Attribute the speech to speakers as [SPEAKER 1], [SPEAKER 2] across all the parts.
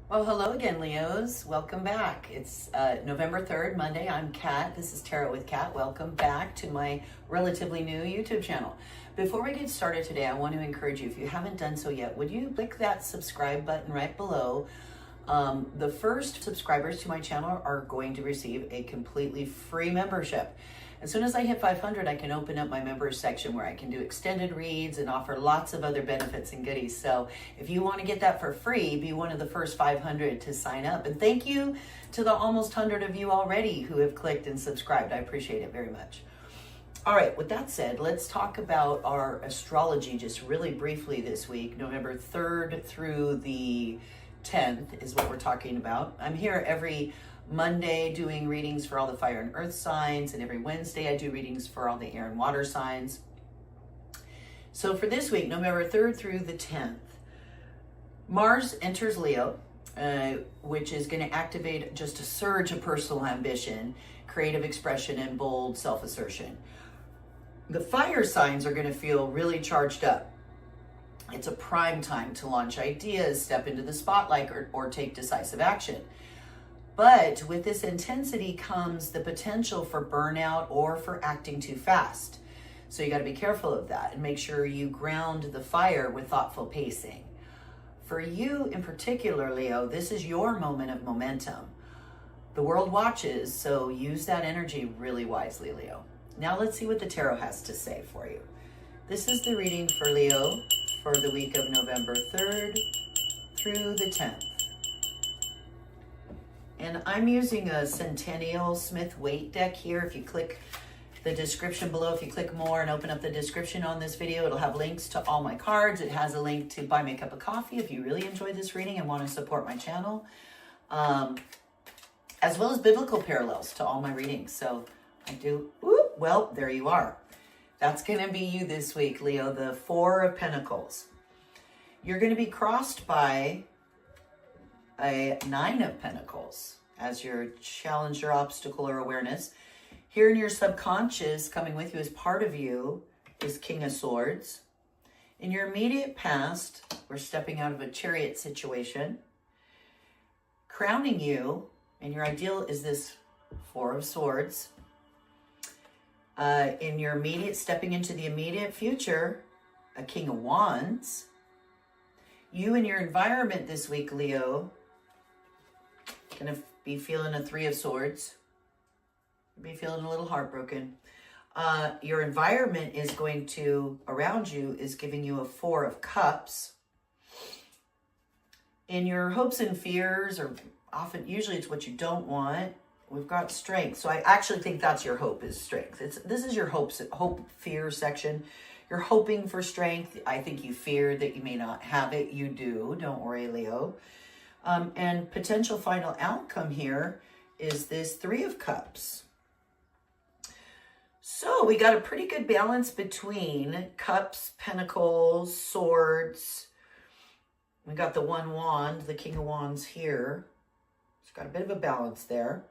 [SPEAKER 1] Well, hello again, Leos. Welcome back. It's November 3rd, Monday. I'm Kat. This is Tarot with Kat. Welcome back to my relatively new YouTube channel. Before we get started today, I want to encourage you, if you haven't done so yet, would you click that subscribe button right below? The first subscribers to my channel are going to receive a completely free membership. As soon as I hit 500, I can open up my members section where I can do extended reads and offer lots of other benefits and goodies. So if you want to get that for free, be one of the first 500 to sign up. And thank you to the almost 100 of you already who have clicked and subscribed. I appreciate it very much. All right, with that said, let's talk about our astrology just really briefly this week. November 3rd through the 10th is what we're talking about. I'm here every Monday doing readings for all the fire and earth signs, and every Wednesday I do readings for all the air and water signs. So for this week, November 3rd through the 10th, Mars enters Leo, which is going to activate just a surge of personal ambition, creative expression, and bold self-assertion. The fire signs are going to feel really charged up. It's a prime time to launch ideas, step into the spotlight, or take decisive action. But with this intensity comes the potential for burnout or for acting too fast. So you got to be careful of that and make sure you ground the fire with thoughtful pacing. For you in particular, Leo, this is your moment of momentum. The world watches, so use that energy really wisely, Leo. Now let's see what the tarot has to say for you. This is the reading for Leo for the week of November 3rd through the 10th. And I'm using a Centennial Smith-Waite deck here. If you click the description below, if you click more and open up the description on this video, it'll have links to all my cards. It has a link to buy me a cup of coffee if you really enjoy this reading and want to support my channel, as well as biblical parallels to all my readings. So I do, well, there you are. That's going to be you this week, Leo, the Four of Pentacles. You're going to be crossed by a Nine of Pentacles as your challenge or obstacle or awareness. Here in your subconscious, coming with you as part of you, is King of Swords. In your immediate past, we're stepping out of a Chariot situation. Crowning you, and your ideal is this Four of Swords. In your immediate, stepping into the immediate future, a King of Wands. You and your environment this week, Leo, going to be feeling a Three of Swords. Be feeling a little heartbroken. Your environment is going to, around you, is giving you a Four of Cups. In your hopes and fears, or often, usually it's what you don't want, we've got strength. So I actually think that's your hope, is strength. This is your hope, fear section. You're hoping for strength. I think you fear that you may not have it. You do. Don't worry, Leo. And potential final outcome here is this Three of Cups. So we got a pretty good balance between cups, pentacles, swords. We got the one wand, the King of Wands here. It's got a bit of a balance there.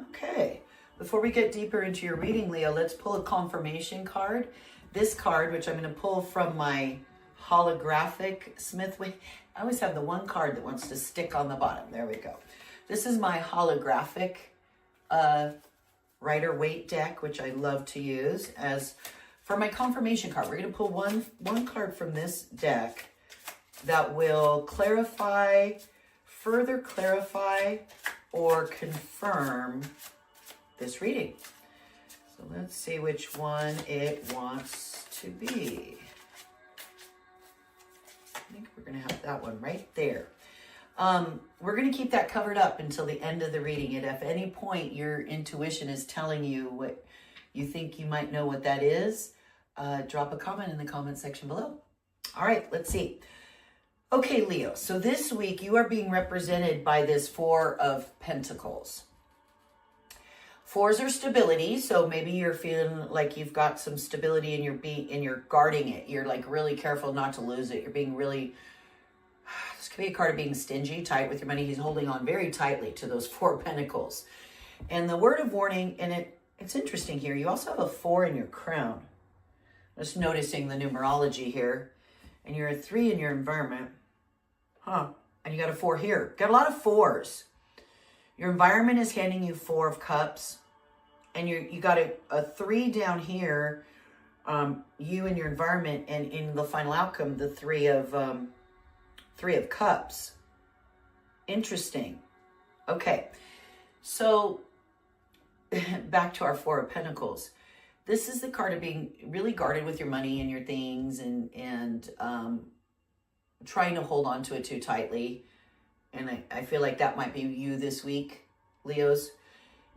[SPEAKER 1] Okay, before we get deeper into your reading, Leo, let's pull a confirmation card. This card, which I'm going to pull from my holographic Smith-Waite. I always have the one card that wants to stick on the bottom. There we go. This is my holographic Rider-Waite deck, which I love to use as for my confirmation card. We're going to pull one card from this deck that will clarify, further clarify, or confirm this reading. So let's see which one it wants to be. I think we're going to have that one right there. We're going to keep that covered up until the end of the reading. And if at any point your intuition is telling you what you think you might know what that is, drop a comment in the comment section below. All right, let's see. Okay, Leo, so this week you are being represented by this Four of Pentacles. Fours are stability, so maybe you're feeling like you've got some stability and you're guarding it. You're like really careful not to lose it. You're being really, this could be a card of being stingy, tight with your money. He's holding on very tightly to those Four of Pentacles. And the word of warning, and it's interesting here, you also have a 4 in your crown. Just noticing the numerology here. And you're a 3 in your environment. Huh. And you got a 4 here. Got a lot of 4s. Your environment is handing you 4 of Cups. And you got a 3 down here. You and your environment. And in the final outcome, the 3 of Cups. Interesting. Okay. So back to our 4 of Pentacles. This is the card of being really guarded with your money and your things and trying to hold on to it too tightly. And I feel like that might be you this week, Leos.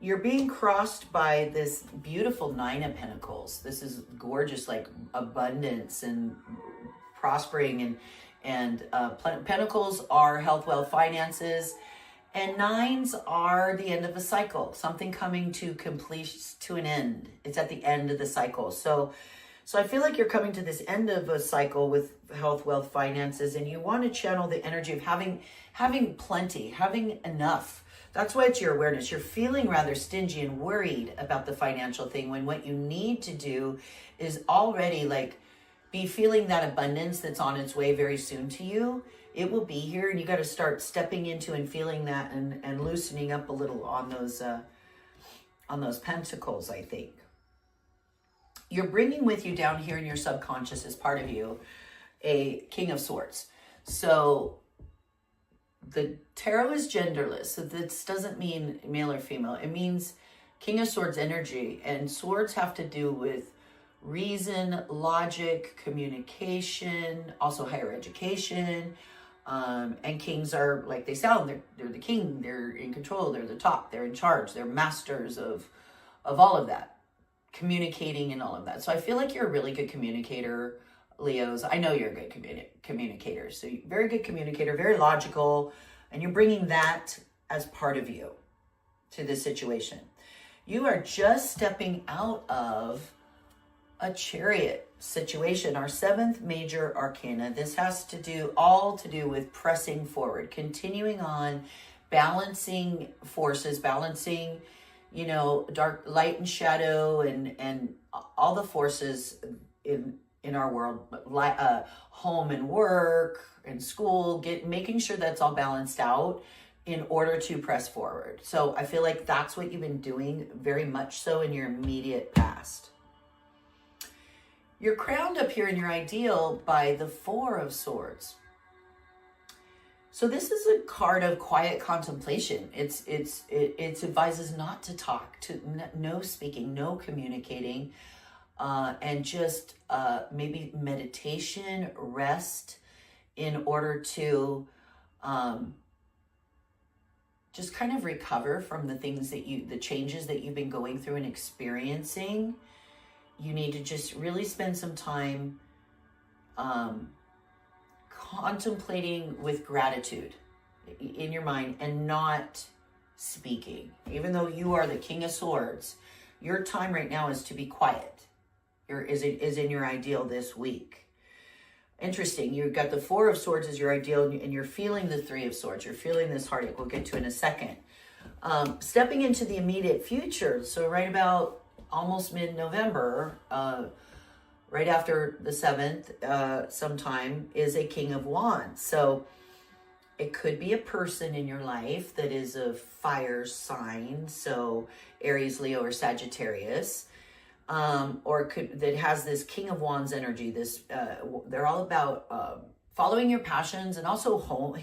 [SPEAKER 1] You're being crossed by this beautiful 9 of Pentacles. This is gorgeous, like abundance and prospering. And Pentacles are health, wealth, finances. And 9s are the end of a cycle, something coming to an end. It's at the end of the cycle. So I feel like you're coming to this end of a cycle with health, wealth, finances, and you want to channel the energy of having plenty, having enough. That's why it's your awareness. You're feeling rather stingy and worried about the financial thing when what you need to do is already like be feeling that abundance that's on its way very soon to you. It will be here, and you got to start stepping into and feeling that and loosening up a little on those pentacles, I think. You're bringing with you down here in your subconscious as part of you a King of Swords. So the tarot is genderless. So this doesn't mean male or female. It means King of Swords energy, and swords have to do with reason, logic, communication, also higher education. And kings are like they sound. They're the king. They're in control. They're the top. They're in charge. They're masters of all of that, communicating and all of that. So I feel like you're a really good communicator, Leos. I know you're a good communicator. So you're very good communicator, very logical, and you're bringing that as part of you to this situation. You are just stepping out of a Chariot situation, our 7th major arcana. This has to do with pressing forward, continuing on, balancing forces, balancing, dark, light and shadow, and all the forces in our world, home and work and school, making sure that's all balanced out in order to press forward. So I feel like that's what you've been doing very much so in your immediate past. You're crowned up here in your ideal by the 4 of Swords. So this is a card of quiet contemplation. It advises not to talk, no speaking, no communicating, and just maybe meditation, rest, in order to just kind of recover from the things the changes that you've been going through and experiencing. You need to just really spend some time contemplating with gratitude in your mind and not speaking. Even though you are the King of Swords, your time right now is to be quiet. Is in your ideal this week. Interesting. You've got the 4 of Swords as your ideal, and you're feeling the 3 of Swords. You're feeling this heartache. We'll get to in a second. Stepping into the immediate future. So right about almost mid-November, right after the 7th, sometime, is a King of Wands. So it could be a person in your life that is a fire sign, so Aries, Leo, or Sagittarius, or that has this King of Wands energy. They're all about following your passions and also home.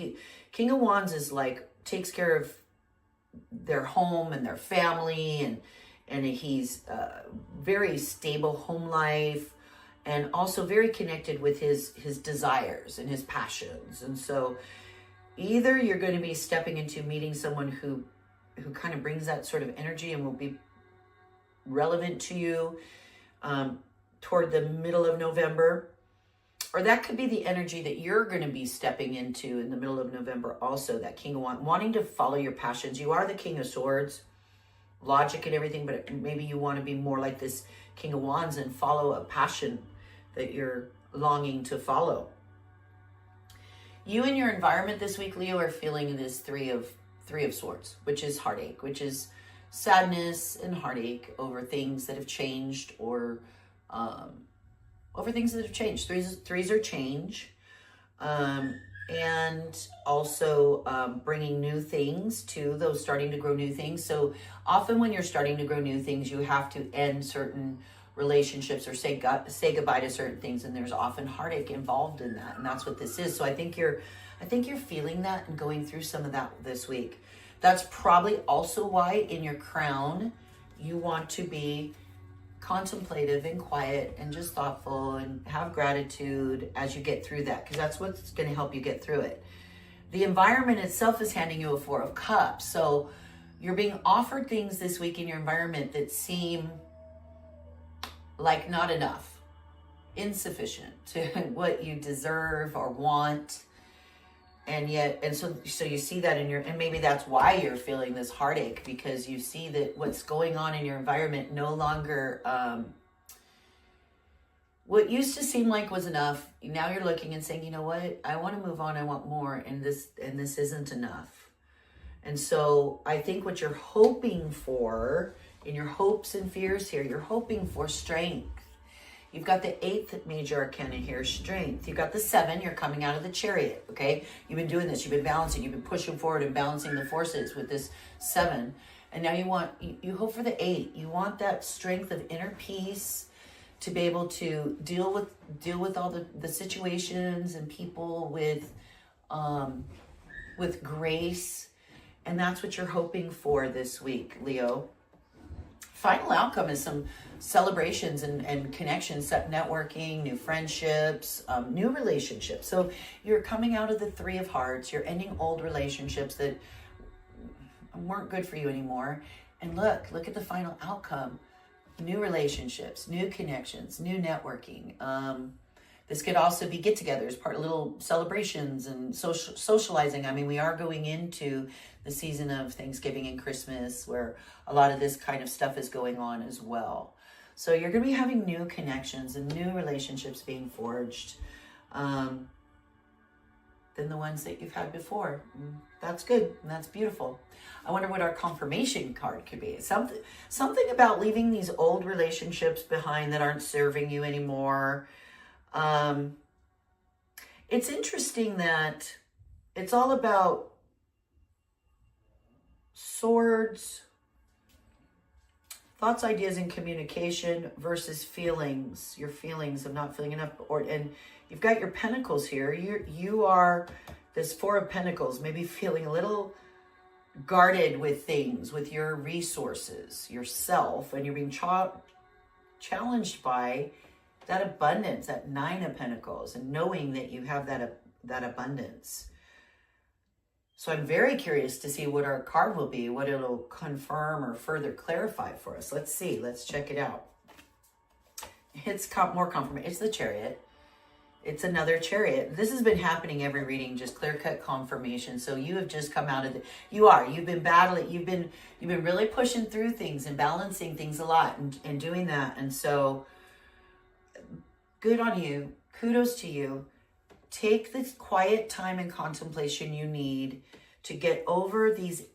[SPEAKER 1] King of Wands is like takes care of their home and their family, and he's very stable home life, and also very connected with his desires and his passions. And so either you're going to be stepping into meeting someone who kind of brings that sort of energy and will be relevant to you toward the middle of November, or that could be the energy that you're going to be stepping into in the middle of November also, that King of Wands, wanting to follow your passions. You are the King of Swords, logic and everything, but maybe you want to be more like this King of Wands and follow a passion that you're longing to follow. You and your environment this week, Leo, are feeling this 3 of Swords, which is heartache, which is sadness and heartache over things that have changed, or over things that have changed. Threes are change. and also bringing new things to those, starting to grow new things. So often when you're starting to grow new things, you have to end certain relationships or say goodbye to certain things, and there's often heartache involved in that, and that's what this is. So I think you're feeling that and going through some of that this week. That's probably also why in your crown you want to be contemplative and quiet and just thoughtful and have gratitude as you get through that, because that's what's going to help you get through it. The environment itself is handing you a Four of Cups. So you're being offered things this week in your environment that seem like not enough, insufficient to what you deserve or want. And yet, and so you see that in your, and maybe that's why you're feeling this heartache, because you see that what's going on in your environment no longer, what used to seem like was enough. Now you're looking and saying, you know what, I want to move on. I want more. And this isn't enough. And so I think what you're hoping for in your hopes and fears here, you're hoping for strength. You've got the 8th major arcana here, strength. You've got the 7, you're coming out of the Chariot, okay? You've been doing this, you've been balancing, you've been pushing forward and balancing the forces with this 7. And now you hope for the 8. You want that strength of inner peace to be able to deal with all the situations and people with grace. And that's what you're hoping for this week, Leo. Final outcome is some celebrations and connections, networking, new friendships, new relationships. So you're coming out of the 3 of Hearts. You're ending old relationships that weren't good for you anymore. And look at the final outcome. New relationships, new connections, new networking. This could also be get-togethers, part of little celebrations and socializing. I mean, we are going into the season of Thanksgiving and Christmas where a lot of this kind of stuff is going on as well. So you're going to be having new connections and new relationships being forged than the ones that you've had before. That's good and that's beautiful. I wonder what our confirmation card could be. Something about leaving these old relationships behind that aren't serving you anymore. It's interesting that it's all about swords, thoughts, ideas, and communication versus feelings. Your feelings of not feeling enough, and you've got your Pentacles here. You are this 4 of Pentacles, maybe feeling a little guarded with things, with your resources, yourself, and you're being challenged by that abundance, that 9 of Pentacles, and knowing that you have that abundance. So I'm very curious to see what our card will be, what it'll confirm or further clarify for us. Let's see. Let's check it out. It's more confirmation. It's the Chariot. It's another Chariot. This has been happening every reading, just clear-cut confirmation. So you have just come out of you've been battling, you've been really pushing through things and balancing things a lot and doing that. And so good on you. Kudos to you. Take the quiet time and contemplation you need to get over these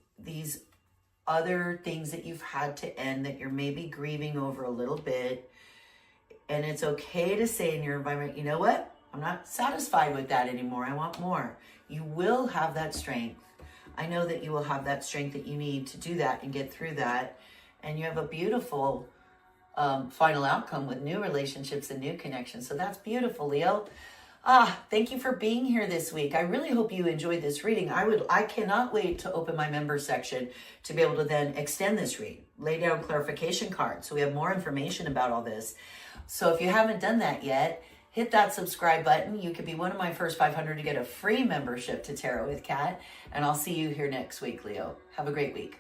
[SPEAKER 1] other things that you've had to end, that you're maybe grieving over a little bit. And it's okay to say in your environment, you know what? I'm not satisfied with that anymore. I want more. You will have that strength. I know that you will have that strength that you need to do that and get through that. And you have a beautiful final outcome with new relationships and new connections. So that's beautiful, Leo. Thank you for being here this week. I really hope you enjoyed this reading. I cannot wait to open my member section to be able to then extend this read, lay down clarification cards so we have more information about all this. So if you haven't done that yet, hit that subscribe button. You could be one of my first 500 to get a free membership to Tarot with Kat. And I'll see you here next week, Leo. Have a great week.